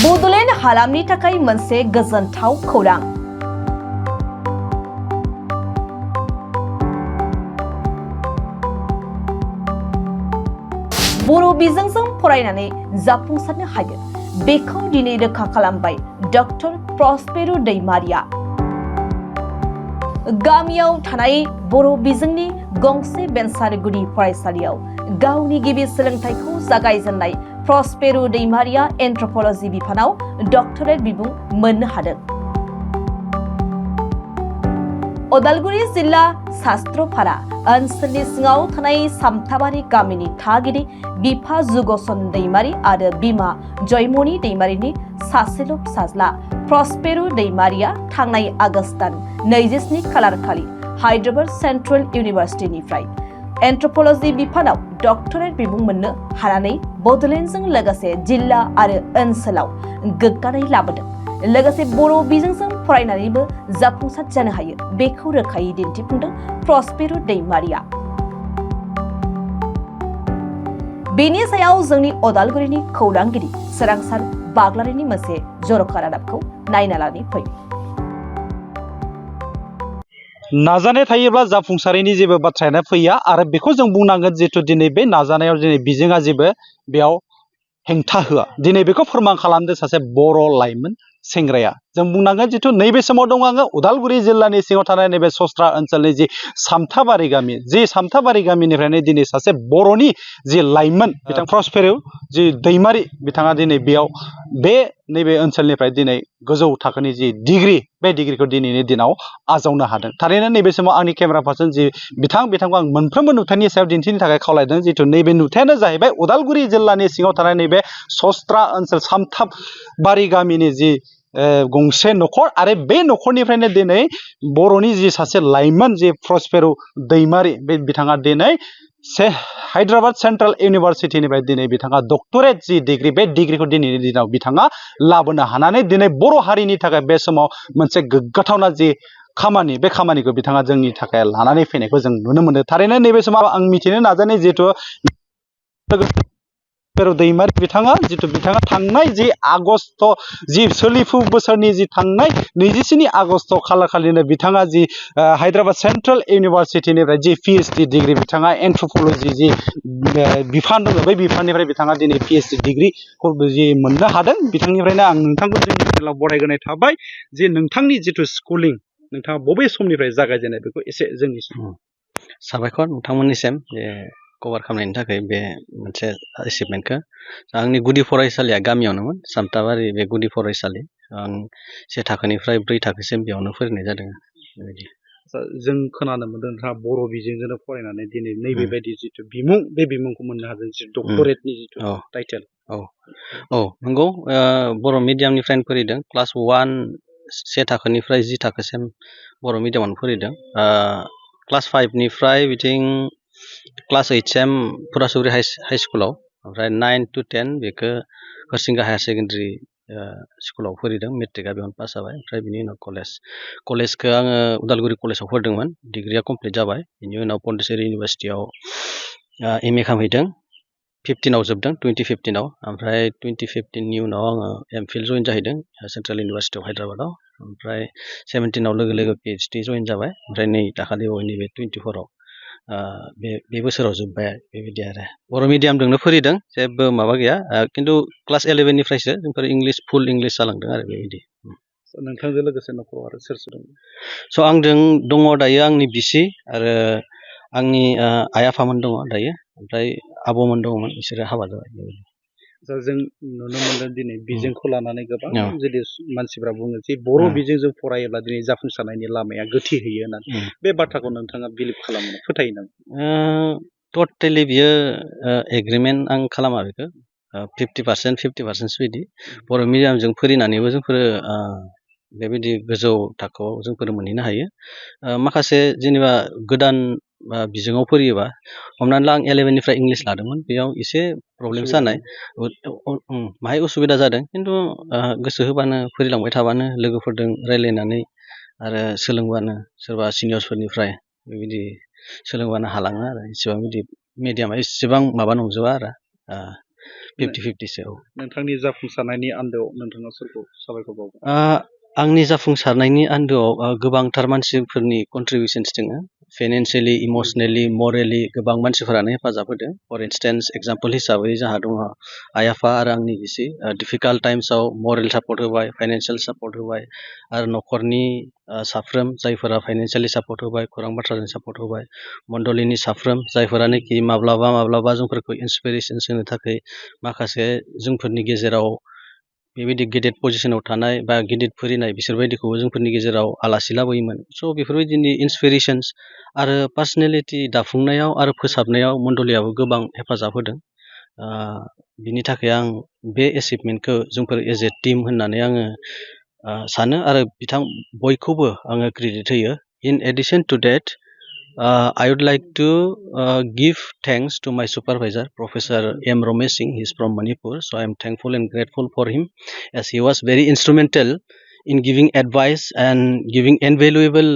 बड'लेण्ड हालामनि थाखाय मोनसे गोजोनथाव खौरां। बर' बिजोंजों फरायनानै जाफुंसारनो हायो बेखौ दिनै रोखा खालामबाय डक्टर प्रस्पेरो दैमारिया। गामियाव थानाय बर' बिजोंनि गंसे बेंसार गुदि फरायसालियाव गावनि गिबि सोलोंथाइखौ जागायजेननाय प्रस्पेरो दैमारिया एन्थ्रप'लजि बिफानाव डक्टरेट बिमुं मोननो हादों। उदालगुरि जिल्ला शास्त्रपारा ओनसोलनि सिङाव थानाय सामथाबारि गामिनि थागिरि बिफा जुगसन दैमारि आरो बिमा जयमनि दैमारिनि सासेल' फिसाज्ला प्रस्पेरो दैमारिया थांनाय आगस्ट दान 27 खालार खालि हायद्राबाद सेन्ट्रेल इउनिभार्सिटिनिफ्राय एन्थ्रप'लजि बिफानाव डक्टरेट बिमुं मोननो हानानै बड'लेण्डजों लोगोसे जिल्ला आरो ओनसोलाव गोग्गानाय लाबोदों। लोगोसे बर' बिजोंजों फरायनानैबो जाफुंसार जानो हायो बेखौ रोखायै दिन्थिफुंदों प्रस्पेरो दैमारिया। बेनि सायाव जोंनि उदालगुरिनि खौरांगिरि सोरांसार बाग्लारिनि मोनसे जर'खा रादाबखौ नायना लानि फै। नाजानाय थायोब्ला जाफुंसारैनि जेबो बाथ्रायानो फैया आरो बेखौ जों बुंनांगोन जिहेथु दिनै बे नाजानायाव दिनै बिजोङा जेबो बेयाव हेंथा होआ। दिनै बेखौ फोरमान खालामदो सासे बर' लाइमोन सेंग्राया। जों बुंनांगोन जिथु नैबे समाव दं आङो उदालगुरि जिल्लानि सिङाव थानाय नैबे सस्त्रा ओनसोलनि जि सामथाबारि गामि, जि सामथाबारि गामिनिफ्रायनो दिनै सासे बर'नि जि लाइमोन बिथां प्रस्पेरो जि दैमारि बिथाङा दिनै बेयाव बे नैबे ओनसोलनिफ्राय दिनै गोजौ थाखोनि जि डिग्रि बे डिग्रिखौ दिनैनि दिनाव आजावनो हादों। थारैनो नैबे समाव आंनि केमेरा पार्सन जि बिथांखौ आं मोनफ्रोमबो नुथायनि सायाव दिन्थिनो थाखाय खावलायदों। जिथु नैबे नुथायानो जाहैबाय उदालगुरि जिल्लानि सिङाव थानाय नैबे सस्त्रा ओनसोल सामथाबारि गामिनि जि गंसे न'खर आरो बे न'खरनिफ्रायनो दिनै बर'नि जि सासे लाइमोन जि प्रस्पेरो दैमारि बे बिथाङा दिनै हायद्राबाद सेन्ट्रेल इउनिभार्सिटिनिफ्राय दिनै बिथाङा डक्टरेट जि डिग्रि बे डिग्रिखौ दिनैनि दिनाव बिथाङा लाबोनो हानानै दिनै बर' हारिनि थाखाय बे समाव मोनसे गोग्गाथावना जि खामानि बे खामानिखौ बिथाङा जोंनि थाखाय लानानै फैनायखौ जों नुनो मोनो। थारैनो नैबे समाव आं मिथिनो नाजानाय जिहेथु प्रस्पेरो दैमारि बिथाङा थांनाय जि आगस्ट जि सोलिफु बोसोरनि जि थांनाय 24 आगस्ट खालार खालिनो बिथाङा जि हायद्राबाद सेन्ट्रेल इउनिभार्सिटिनिफ्राय जि पिएइचडि डिग्रि बिथाङा एन्थ्रप'लजि जि बिफान दङ बै बिफाननिफ्राय बिथाङा दिनै पिएइचडि डिग्रिखौ जि मोननो हादों। बिथांनिफ्रायनो आं नोंथांखौ जोंनि ओनसोलाव बरायग्रोनाय थाबाय जे नोंथांनि जिथु स्कुलिं नोंथाङा बबे समनिफ्राय जागायजेननाय बेखौ एसे जोंनि साबायखर नोंथांमोननिसिम जे कभार खालामनायनि थाखाय बे मोनसे एचिभमेन्टखौ। आंनि गुदि फरायसालिया गामियावनोमोन सामथाबारि बे गुदि फरायसालि। आं से थाखोनिफ्राय 4 थाखोसिम बेयावनो फोरोंनाय जादों। बेबायदि जों खोनानो मोनदों नोंथाङा बर' बिजोंजोंनो फरायनानै दिनै नैबेबायदि जिथु बिमुं बे बिमुंखौ मोननो हादों जिथु डक्टरेटनि जिथु टाइटेल। औ नंगौ, बर' मिडियामनिफ्रायनो फरायदों। क्लास 1 से थाखोनिफ्राय 10 थाखोसिम बर' मिडियामावनो फरायदों। क्लास 5निफ्राय बिथिं क्लास 8 सिम फरासुरि हाइ स्कुलाव, ओमफ्राय 9 to 10 बेखौ हरसिंगा हायार सेकेन्डारि स्कुलाव फरायदों। मेट्रिकआ बेयावनो पास जाबाय। ओमफ्राय बिनि उनाव कलेजखौ आङो उदालगुरि कलेजाव फरायदोंमोन। डिग्रिया कमप्लिट जाबाय। बिनि उनाव पन्डिचेरि इउनिभार्सिटियाव एमए खालामहैदों। 15 जोबदों, 2015। ओमफ्राय 2015नि उनाव आङो एमफिल जइन जाहैदों सेन्ट्रेल इउनिभार्सिटि अफ हायद्राबादाव। ओमफ्राय 17आव लोगो पिएइचडि जइन जाबाय। ओमफ्राय नै दाखालि नैबे 24आव बे बोसोराव जोब्बाय। बेबायदि आरो बर' मिडियामजोंनो फरायदों, जेबो माबा गैया। खिन्थु क्लास 11निफ्रायसो जोंफोर फुल इंलिस जालांदों आरो बेबायदि। नोंथांजों लोगोसे न'खराव आरो सोर दं? स' आंजों दङ दायो आंनि बिसि आरो आंनि आइ आफामोन दङ दायो। ओमफ्राय आब'मोन दङमोन, बिसोरो हाबा जाबाय। जों नुनो मोनदों दिनै बिजोंखौ लानानै गोबां जुदि मानसिफ्रा बुङो जे बर' बिजोंजों फरायोब्ला दिनै जाफुंसारनायनि लामाया गोथि होयो होननानै। बे बाथ्राखौ नोंथाङा बिलिभ खालामो, फोथायो नामा? टटेलि बियो एग्रिमेन्ट आं खालामा बेखौ। 50% बिदि बर' मिडियामजों फरायनानैबो जोंफोरो बेबायदि गोजौ थाखोआव जोंफोर मोनहैनो हायो। माखासे जेनेबा गोदान बिजोङाव फरायोबा, हमनानै ला आं 11निफ्राय इंलिस लादोंमोन, बेयाव एसे प्रब्लेम जानाय माहाय उसुबिदा जादों। खिन्थु गोसो होबानो फरायलांबाय थाबानो लोगोफोरजों रायज्लायनानै आरो सोलोंबानो सोरबा सिनियर्सफोरनिफ्राय बेबायदि सोलोंबानो हालाङो आरो। इसेबां बिदि मिडियामा इसेबां माबा नंजोबा आरो 50-50 सो नोंथांनि जाफुंसारनायनि आन्दोआव नोंथाङा सोरखौ साबायखर बावगोन? आंनि जाफुंसारनायनि आन्दोआव गोबांथार मानसिफोरनि कन्ट्रिबिउसन्स दङ फाइनान्सियेलि इमसनेलि मरेलि गोबां मानसिफोरानो हेफाजाब होदों फर इनस्टेन्स एग्जाम्पल हिसाबै जोंहा दङ आइ आफा आरो आंनि बिसि डिफिकाल्ट टाइम्सआव मरेल सापर्ट होबाय फाइनान्सियेल सापर्ट होबाय आरो न'खरनि साफ्रोम जायफोरा फाइनान्सियेलि सापर्ट होबाय खौरां बाथ्राजों सापर्ट होबाय मण्डलिनि साफ्रोम जायफोरानोखि माब्लाबा जोंफोरखौ इन्सपिरेसन होनो थाखाय माखासे जोंफोरनि गेजेराव बेबायदि गेदेर पजिसनाव थानाय बा गिदिर फोरिनाय बिसोरबायदिखौबो जोंफोरनि गेजेराव आलासि लाबोयोमोन स' बेफोरबायदिनि इन्सपिरेसन्स आरो पार्सनेलिटि दाफुंनायाव आरो फोसाबनायाव मण्डलियाबो गोबां हेफाजाब होदों बिनि थाखाय आं बे एचिभमेन्टखौ जोंफोर एज ए टिम होननानै आङो सानो आरो बयखौबो आङो क्रेडिट होयो in addition to date I would like to give thanks to my supervisor, Professor M. Romesh Singh. He's from Manipur, so I am thankful and grateful for him as he was very instrumental in giving advice and giving invaluable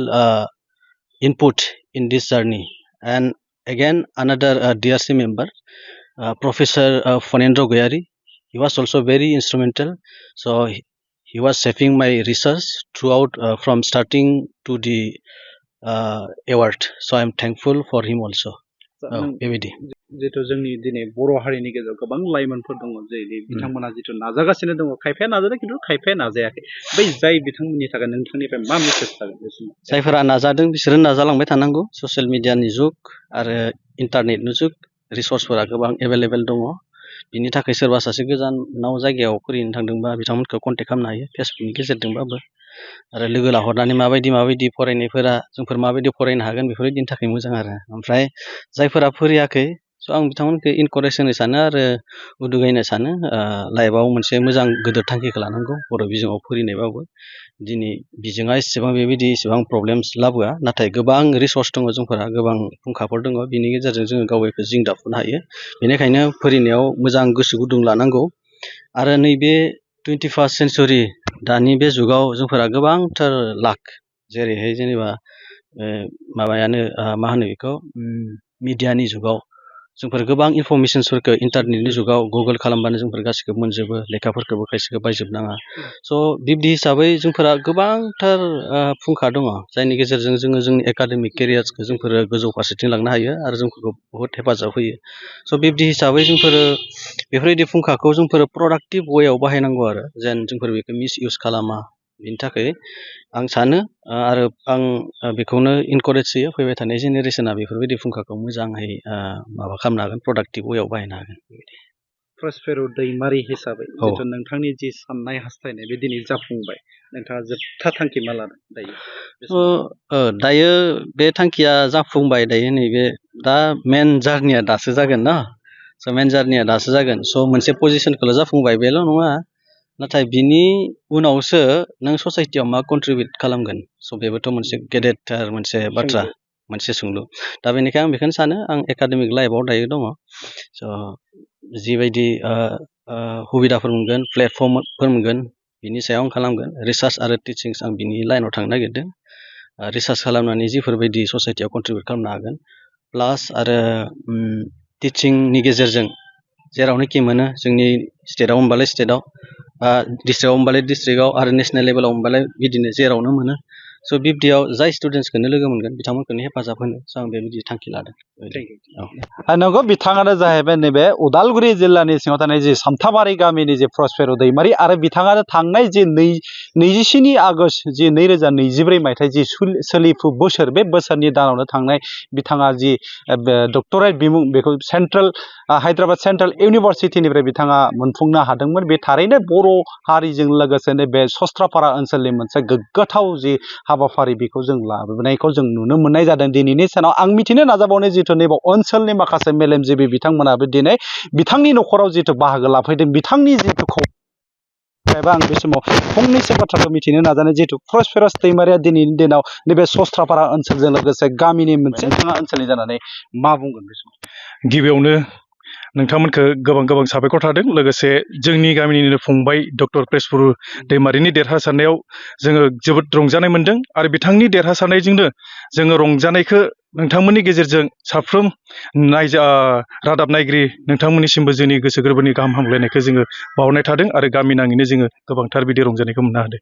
input in this journey. And again, another DRC member, Professor Fonendro Goyari. He was also very instrumental. So he was shaping my research throughout from starting to the award. So I am thankful for him also. बेबायदि जिथु जोंनि दिनै बर' हारिनि गेजेराव गोबां लाइमोनफोर दङ जे बिथांमोना जिथु नाजागासिनो दङ खायफाया नाजादों खिन्थु खायफाया नाजायाखै बै जाय बिथांमोननि थाखाय नोंथांनिफ्राय मा मेसेज थागोन बे समाव? जायफोरा नाजादों बिसोरो नाजालांबाय थानांगौ ससियेल मिडियानि जुग आरो इन्टारनेटनि जुग रिसर्सफोरा गोबां एभेलेबेल दङ बिनि थाखाय सोरबा सासे गोजानाव जायगायाव फरायनो थांदोंबा बिथांमोनखौ कन्टेक्ट खालामनो हायो फेसबुकनि गेजेरजोंबाबो आरो लोगो लाहरनानै माबायदि फरायनायफोरा जोंफोर माबायदि फरायनो हागोन बेफोरबायदिनि थाखाय मोजां आरो ओमफ्राय जायफोरा फरायाखै स' आं बिथांमोनखौ इनकारेज होनो सानो आरो उदुगायनो सानो लाइफआव मोनसे मोजां गिदिर थांखिखौ लानांगौ बर' बिजोङाव फरायनायबाबो दिनै बिजोङा एसेबां प्रब्लेम्स लाबोआ नाथाय गोबां रिसर्स दङ जोंफोरा गोबां फुंखाफोर दङ बिनि गेजेरजों जोङो गावखौ जिं दाफुंनो हायो बेनिखायनो फरायनायाव मोजां गोसो गुदुं लानांगौ आरो नैबे 21st सेन्चुरि दानि बे जुगाव जोंफोरा गोबांथार लाक जेरैहाय जेनेबा माबायानो मा होनो बेखौ मिडियानि जुगाव जोंफोर गोबां इनफरमेसन्सफोरखौ इन्टारनेटनि जुगाव गुगोल खालामबानो जोंफोर गासिखौबो मोनजोबो लेखाफोरखौबो खायसेखौ बायजोबनाङा स' बिब्दि हिसाबै जोंफोरा गोबांथार फुंखा दङ जायनि गेजेरजों जोङो जोंनि एकाडेमिक केरियार्सखौ जोंफोर गोजौ फारसेथिं लांनो हायो आरो जोंफोरखौ बहुद हेफाजाब होयो स' बिब्दि हिसाबै जोंफोरो बेफोरबायदि फुंखाखौ जोंफोर प्रडाक्टिभ वेयाव बाहायनांगौ आरो जेन जोंफोर बेखौ मिस इउस खालामा बिनि थाखाय आं सानो आरो आं बेखौनो इनकारेज होयो फैबाय थानाय जेनेरेसना बेफोरबायदि फुंखाखौ मोजाङै माबा खालामनो हागोन प्रडाक्टिभ वेयाव बाहायनो हागोन प्रस्पेर' दैमारि हिसाबै जिथु नोंथांनि जि साननाय हास्थायनाय बे दिनै जाफुंबाय नोंथाङा जोबथा थांखि मा लादों दायो बे थांखिया जाफुंबाय दायो नैबे दा मेन जार्निया दासो जागोन ना स' मेन जार्निया दासो जागोन स' मोनसे पजिसनखौल' जाफुंबाय बेल' नङा नाथाय बिनि उनावसो नों ससाइटियाव मा कन्ट्रिबिउट खालामगोन स' बेबोथ' मोनसे गेदेरथार मोनसे बाथ्रा मोनसे सोंलु दा बेनिखायनो आं बेखौनो सानो आं एकाडेमिक लाइफआव दायो दङ स' जिबायदि सुबिदाफोर मोनगोन प्लेटफर्मफोर मोनगोन बिनि सायाव आं खालामगोन रिसार्च आरो टिचिंस आं बिनि लाइनाव थांनो नागिरदों रिसार्च खालामनानै जिफोरबायदि ससाइटियाव कन्ट्रिबिउट खालामनो हागोन प्लास आरो टिचिंनि गेजेरजों जेरावनोखि मोनो जोंनि स्टेटआव मोनबालाय स्टेटआव डिस्ट्रिक्टआव मोनबालाय डिस्ट्रिक्टआव आरो नेसनेल लेभेलाव मोनबालाय बिदिनो जेरावनो मोनो स' बिब्दियाव जाय स्टुडेन्टसखौनो लोगो मोनगोन बिथांमोनखौनो हेफाजाब होनो स' आं बेबायदि थांखि लादों नंगौ बिथाङानो जाहैबाय नैबे उदालगुरि जिल्लानि सिङाव थानाय जि सामथाबारि गामिनि जि प्रस्पेर' दैमारि आरो बिथाङानो थांनाय जि 27 आगष्ट जि 2024 मायथाइ जि सोलिफु बोसोर बे बोसोरनि दानावनो थांनाय बिथाङा जि डक्टरेट बिमुं बेखौ हायद्राबाद सेन्ट्रेल इउनिभारसिटिनिफ्राय बिथाङा मोनफुंनो हादोंमोन बे थारैनो बर' हारिजों लोगोसेनो बे सस्त्राफारा ओनसोलनि मोनसे गोग्गाथाव जि हाबाफारि बेखौ जों लाबोनायखौ जों नुनो मोननाय जादों दिनैनि सानाव आं मिथिनो नाजाबावनो जिथु नैबे ओनसोलनि माखासे मेलेमजिबि बिथांमोनाबो दिनै बिथांनि न'खराव जिथु बाहागो लाफैदों बिथांनि जिथु आं बे समाव फंनैसो बाथ्राखौ मिथिनो नाजानाय जिथु प्रस्पेरास दैमारिया दिनैनि दिनाव नैबे सस्त्राफारा ओनसोलजों लोगोसे गामिनि मोनसे ओनसोलनि जानानै मा बुंगोन बे समाव? गिबियावनो नोंथांमोनखौ गोबां साबायखर थादों लोगोसे जोंनि गामिनिनो फंबाय डक्टर प्रेसपुर दैमारिनि देरहासारनायाव जोङो जोबोद रंजानाय मोनदों आरो बिथांनि देरहासारनायजोंनो जोङो रंजानायखौ नोंथांमोननि गेजेरजों साफ्रोम रादाब नायगिरि नोंथांमोननिसिमबो जोंनि गोसो गोरबोनि गाहाम हामलायनायखौ जोङो बावहरनाय थादों आरो गामि नाङैनो जोङो गोबांथार बिदि रंजानायखौ मोननो हादों।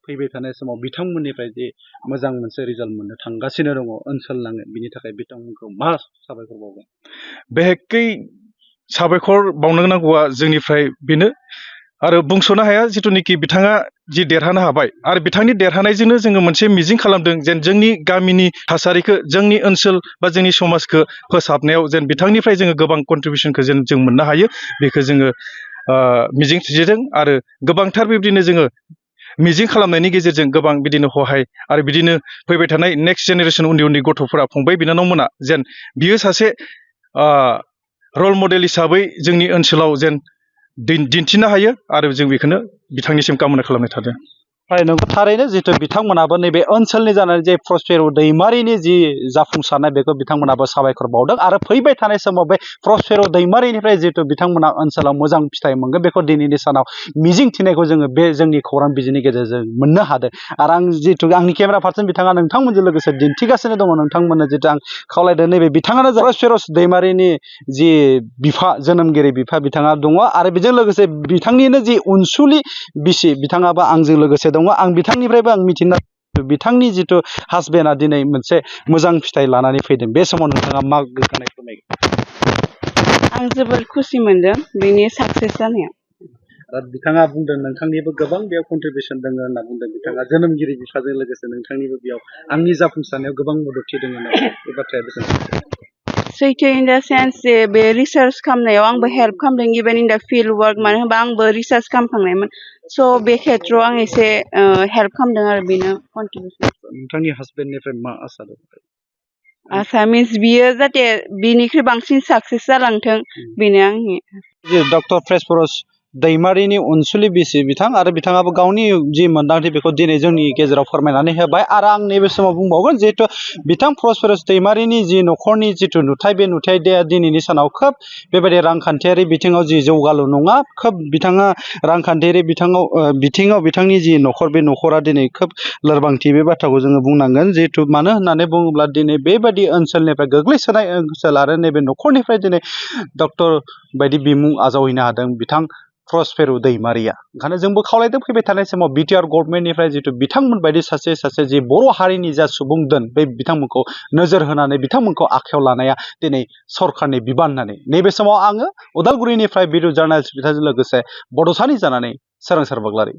फैबाय थानाय समाव बिथांमोननिफ्राय जे मोजां मोनसे रिजाल्ट मोननो थांगासिनो दङ ओनसोल नाङै बिनि थाखाय बिथांमोनखौ मा साबायखर बावगोन? बेहेकै साबायखर बावनो नांगौआ जोंनिफ्राय बेनो आरो बुंस'नो हाया जिथुनिखि बिथाङा जि देरहानो हाबाय आरो बिथांनि देरहानायजोंनो जोङो मोनसे मिजिं खालामदों जेन जोंनि गामिनि थासारिखौ जोंनि ओनसोल बा जोंनि समाजखौ फोसाबनायाव जेन बिथांनिफ्राय जोङो गोबां कन्ट्रिबिउसनखौ जेन जों मोननो हायो बेखौ जोङो मिजिं थिदों आरो गोबांथार बिब्दिनो जोङो मिजिं खालामनायनि गेजेरजों गोबां बिदिनो हहाय आरो बिदिनो फैबाय थानाय नेक्स्ट जेनेरेसन उन्दै उन्दै गथ'फोरा फंबाय बिनानावमोना जेन बियो सासे रल मडेल हिसाबै जोंनि ओनसोलाव जेन दिन्थिनो हायो आरो जों बेखौनो बिथांनिसिम कामना खालामनाय थादों। नंगौ थारैनो जिथु बिथांमोनाबो नैबे ओनसोलनि जानानै जे प्रस्पेर दैमारिनि जि जाफुंसारनाय बेखौ बिथांमोनाबो साबायखर बावदों आरो फैबाय थानाय समाव बे प्रस्पेर दैमारिनिफ्राय जिथु बिथांमोना ओनसोलाव मोजां फिथाइ मोनगोन बेखौ दिनैनि सानाव मिजिं थिनायखौ जोङो बे जोंनि खौरां बिजोंनि गेजेरजों मोननो हादों आरो आं जिथु आंनि केमेरा पार्सन बिथाङा नोंथांमोनजों लोगोसे दिन्थिगासिनो दङ नोंथांमोननो जिथु आं खावलायदों नैबे बिथाङानो प्रस्पेर दैमारिनि जि बिफा जोनोमगिरि बिफा बिथाङा दङ आरो बेजों लोगोसे बिथांनिनो जि अनसुलि बिसि बिथाङाबो आंजों लोगोसे दङ आं बिथांनिफ्रायबो आं मिथिना बिथांनि जिथु हासबेन्डआ दिनै मोनसे मोजां फिथाइ लानानै फैदों बे समाव नोंथाङा मा गोग्गानाय फोरमायगोन? आं जोबोद खुसि मोनदों बेनि साक्सेस जानायाव। बिथाङा बुंदों नोंथांनिबो गोबां बेयाव कन्ट्रिबिउसन दङ होनना बुंदों बिथाङा जोनोमगिरि बिफाजों लोगोसे नोंथांनिबो बेयाव आंनि जाफुंसारनायाव गोबां मददथि दङ होनना बे बाथ्राया बेसेबां सैथो इन दा सेन्स जे बे रिसार्च खालामनायाव आंबो हेल्प खालामदों इभेन इन दा फिल्ड वार्क मानो होनबा आंबो रिसार्च खालामखांनायमोन स' बे खेथ्रआव आं एसे हेल्प खालामदों आरो बेनो कन्ट्रिबिउसन। नोंथांनि हासबेन्डनिफ्राय मा आसा दं? आसा मिन्स बियो जाहाथे बिनिख्रुइ बांसिन साक्सेस जालांथों बेनो आंनि। डक्टर प्रेसपरस दैमारिनि अनसुलि बिसि बिथां आरो बिथाङाबो गावनि जि मोन्दांथि बेखौ दिनै जोंनि गेजेराव फोरमायनानै होबाय आरो आं नैबे समाव बुंबावगोन जिहेथु बिथां प्रसपेरास दैमारिनि जि न'खरनि जिथु नुथाय बे नुथाया दिनैनि सानाव खोब बेबायदि रांखान्थियारि बिथिङाव जि जौगालु नङा खोब बिथाङा रांखान्थियारि बिथिङाव बिथांनि जि न'खर बे न'खरा दिनै खोब लोरबांथि बे बाथ्राखौ जोङो बुंनांगोन जिहेथु मानो होननानै बुङोब्ला दिनै बेबायदि ओनसोलनिफ्राय गोग्लैसोनाय ओनसोल आरो नैबे न'खरनिफ्राय दिनै डक्टर बायदि बिमुं आजावहैनो हादों बिथां प्रस्पेर दैमारिया। ओंखायनो जोंबो खावलायदों फैबाय थानाय समाव बिटिआर गभर्नमेन्टनिफ्राय जिथु बिथांमोन बायदि सासे जि बर' हारिनि जा सुबुं दोन बे बिथांमोनखौ नोजोर होनानै बिथांमोनखौ आखायाव लानाया दिनै सरखारनि बिबान होननानै नैबे समाव आङो उदालगुरिनिफ्राय भिडिअ जार्नालिस्ट बिथांजों लोगोसे बड'सानि जानानै सोरांसार बाग्लारि।